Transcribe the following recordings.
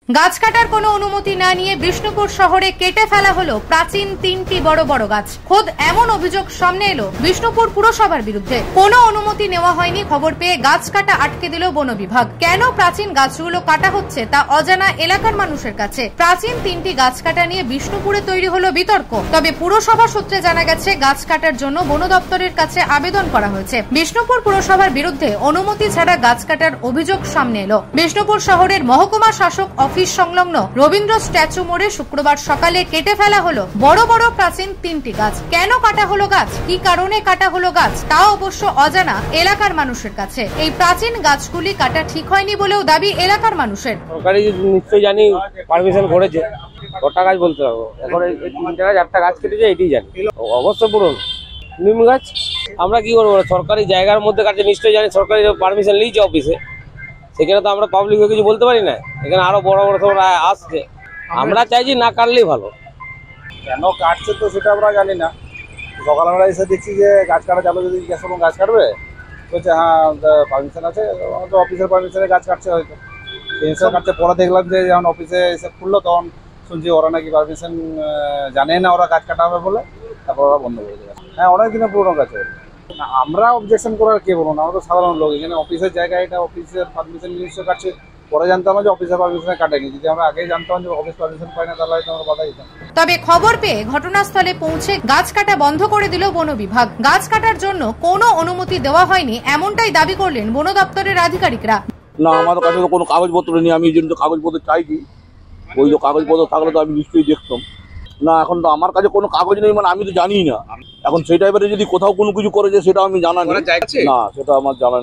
গাছ কাটার কোনো অনুমতি না নিয়ে বিষ্ণুপুর শহরে কেটে ফেলা হলো প্রাচীন 3টি বড় বড় গাছ। খোদ এমন অভিযোগ সামনে এলো বিষ্ণুপুর পুরসভার বিরুদ্ধে। কোনো অনুমতি নেওয়া হয়নি, খবর পেয়ে গাছ কাটা আটকে দিল বন বিভাগ। কেন প্রাচীন গাছগুলো কাটা হচ্ছে তা অজানা এলাকার মানুষের কাছে। প্রাচীন 3টি গাছ কাটা নিয়ে বিষ্ণুপুরে তৈরি হলো বিতর্ক। তবে পুরসভা সূত্রে জানা গেছে গাছ কাটার জন্য বন দপ্তরের কাছে আবেদন করা হয়েছে। বিষ্ণুপুর পুরসভার বিরুদ্ধে অনুমতি ছাড়া গাছ কাটার অভিযোগ সামনে এলো। বিষ্ণুপুর শহরের মহকুমা শাসক অফিস সংলগ্ন রবীন্দ্র স্ট্যাচু মোড়ে শুক্রবার সকালে কেটে ফেলা হলো বড় বড় প্রাচীন 3টি গাছ। কেন কাটা হলো গাছ, কি কারণে কাটা হলো গাছ, তা অবশ্য অজানা এলাকার মানুষের কাছে। এই প্রাচীন গাছগুলি কাটা ঠিক হয়নি বলেও দাবি এলাকার মানুষের। সরকারি নিশ্চয়ই জানি পারমিশন করেছে, কটা গাছ বলতে পারবো, এখন এই 3টা গাছ 8টা গাছ কেটেছে এটাই জানি। অবশ্য পুরনো নিম গাছ আমরা কি করবো, সরকারি জায়গার মধ্যে কাটছে, নিশ্চয়ই জানি সরকারি পারমিশন নিয়েছে অফিসে, সেখানে তো আমরা পাবলিক কিছু বলতে পারি না। এখানে আরো বড় বড় সব আসছে, আমরা চাইছি না কাটলেই ভালো। কেন কাটছে তো সেটা আমরা জানি না। সকাল আমরা এসে দেখছি যে গাছ কাটা চালু, যদি জিজ্ঞাসা করুন গাছ কাটবে, বলছে হ্যাঁ পারমিশন আছে, তো অফিসের পারমিশনে গাছ কাটছে হয়তো, সেই হিসাবে কাটছে। পরে দেখলাম যে যখন অফিসে এসে খুললো তখন শুনছি ওরা নাকি পারমিশন জানে না, ওরা গাছ কাটা হবে বলে, তারপর ওরা বন্ধ করে দেবে। হ্যাঁ, অনেক দিনের পুরোনো গাছ। আমরা অবজেকশন করার কে বলুন, আমরা তো সাধারণ লোক, এখানে অফিসের জায়গায়, এটা অফিসের পারমিশন নিশ্চয় কাটছে। পরে জানতাম না যে অফিসের পারমিশনে কাটেনি। যদি আমরা আগেই জানতাম যে অফিস পারমিশন পাই না, তাহলে হয়তো আমরা বাধা দিতাম। তবে খবর পেয়ে ঘটনাস্থলে পৌঁছে গাছ কাটা বন্ধ করে দিল বন বিভাগ। গাছ কাটার জন্য কোনো অনুমতি দেওয়া হয়নি, এমনটাই দাবি করলেন বন দপ্তরের আধিকারিকরা। না, আমার কাছে তো কোনো কাগজপত্র নেই, আমি এই জন্য কাগজপত্র চাইছি। ওই যে কাগজপত্র থাকলে তো আমি নিশ্চয়ই দেখতাম না। এখন তো আমার কাছে কোনো কাগজ নেই, মানে আমি তো জানি না। এখন সেই টাইপের যদি কোথাও কোনো কিছু করেছে সেটা আমি জানা নেই, না সেটা আমার জানা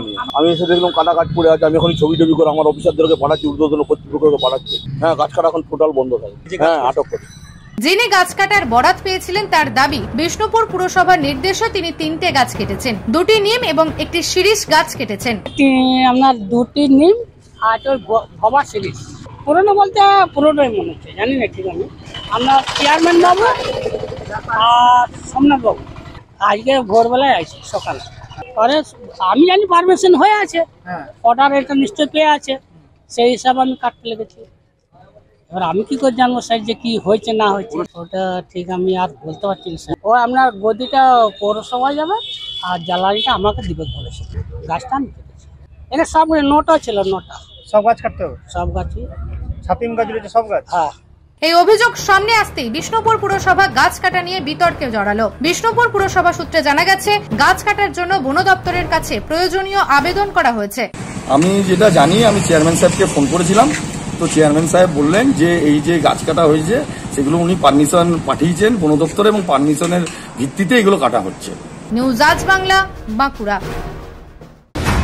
নেই। আমি এসে দেখলাম কাটা গাছ পড়ে আছে, আমি এখন ছবি করে আমার অফিসারদেরকে পাঠাচ্ছি, ঊর্ধ্বতন কর্তৃপক্ষকে পাঠাচ্ছি। হ্যাঁ, গাছ কাটা এখন টোটাল বন্ধ থাকে। হ্যাঁ, আটক করে। যিনি গাছ কাটার বরাত পেয়েছিলেন তার দাবি, বিষ্ণুপুর পুরসভার নির্দেশে তিনি 3টে গাছ কেটেছেন, 2টি নিম এবং একটি শিরীষ গাছ কেটেছেন। আপনার 2টি নিম আর ভবা শিরীষ। পুরনো বলতে পুরোটাই মনে হচ্ছে, জানি না ঠিক। আমি আপনার চেয়ারম্যান বাবু আর সোমনাথ বাবু আজকে ভোরবেলায় আছে সকালে। পরে আমি জানি পারমিশন হয়ে আছে, অর্ডার এটা নিশ্চয় পেয়ে আছে, সেই হিসাবে আমি কাটতে লেগেছি। এবার আমি কি করে জানবো স্যার যে কি হয়েছে না হয়েছে, ওটা ঠিক আমি আর বলতে পারছি না স্যার। ও আপনার গদিটা পৌরসভায় যাবে আর জ্বালানিটা আমাকে দিবে বলেছে। গাছটা আমি কেটেছি, এটা সব 9টা ছিল, 9টা। সব গাছ কাটতে হবে, সব গাছই ছাতিম গাছ রয়েছে, সব গাছ। হ্যাঁ। এই অভিযোগ সামনে আসতেই বিষ্ণুপুর পুরসভা গাছ কাটা নিয়ে বিতর্কে জড়ালো। বিষ্ণুপুর পুরসভা সূত্রে জানা গেছে গাছ কাটার জন্য বন দপ্তরের কাছে প্রয়োজনীয় আবেদন করা হয়েছে। আমি যেটা জানি, আমি চেয়ারম্যান সাহেবকে ফোন করেছিলাম, তো চেয়ারম্যান সাহেব বললেন যে এই যে গাছ কাটা হয়েছে সেগুলো উনি পারমিশন পাঠিয়েছেন বন দপ্তরে এবং পারমিশনের ভিত্তিতে এগুলো কাটা হচ্ছে। নিউজ আজ বাংলা, বাঁকুড়া।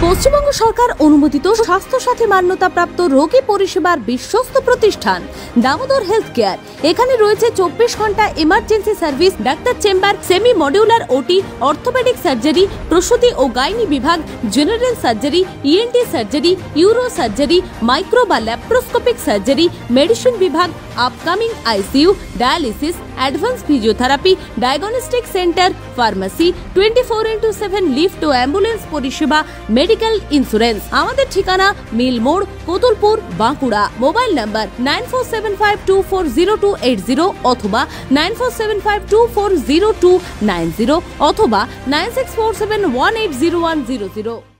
পশ্চিমবঙ্গ সরকার অনুমোদিত স্বাস্থ্যসাথী মান্যতাপ্রাপ্ত রোগী পরিষেবার বিশ্বস্ত প্রতিষ্ঠান দামোদর হেলথ কেয়ার। এখানে রয়েছে 24 ঘন্টা emergency service, doctor chamber, semi modular OT, orthopaedic surgery, প্রসূতি ও গাইনি বিভাগ, general surgery, ENT surgery, uro surgery, micro বা ল্যাপ্রোস্কোপিক সার্জারি, মেডিসিন বিভাগ, upcoming ICU, dialysis, advance physiotherapy, diagnostic centre, pharmacy, 24x7 lift ও ambulance পরিষেবা, medical insurance. আমাদের ঠিকানা মিল মোড়, কোতুলপুর, বাঁকুড়া। মোবাইল নাম্বার 9475240280 অথবা 9475240290 অথবা 9647180100।